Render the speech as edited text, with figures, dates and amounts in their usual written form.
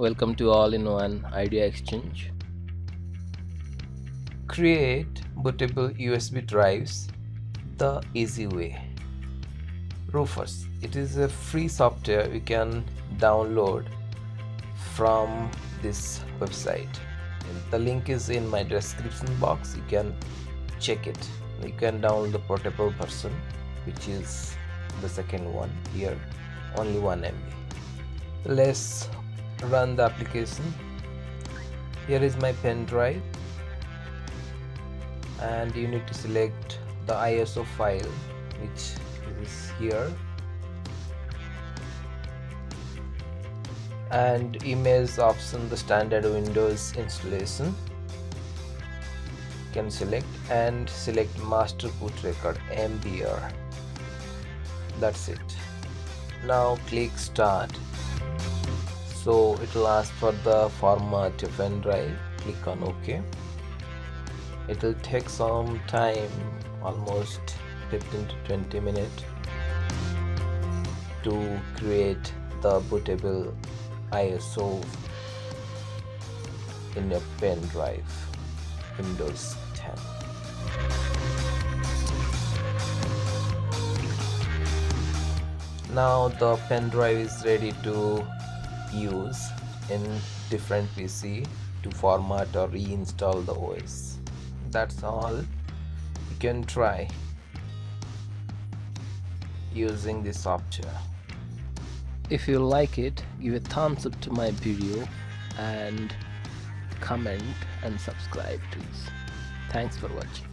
Welcome to all-in-one idea exchange. Create bootable USB drives the easy way. Rufus. It is a free software you can download from this website. The link is in my description box. You can check it. You can download the portable version, which is the second one here, only 1 MB. Let's run the application. Here is my pen drive, and you need to select the ISO file, which is here, and image option, the standard Windows installation you can select, and select master boot record MBR. That's it. Now click start. So it will ask for the format of pen drive. Click on OK. It will take some time, almost 15 to 20 minutes, to create the bootable ISO in a pen drive, Windows 10. Now the pen drive is ready to use in different PC to format or reinstall the OS. That's all. You can try using this software. If you like it, give a thumbs up to my video and comment and subscribe please. Thanks for watching.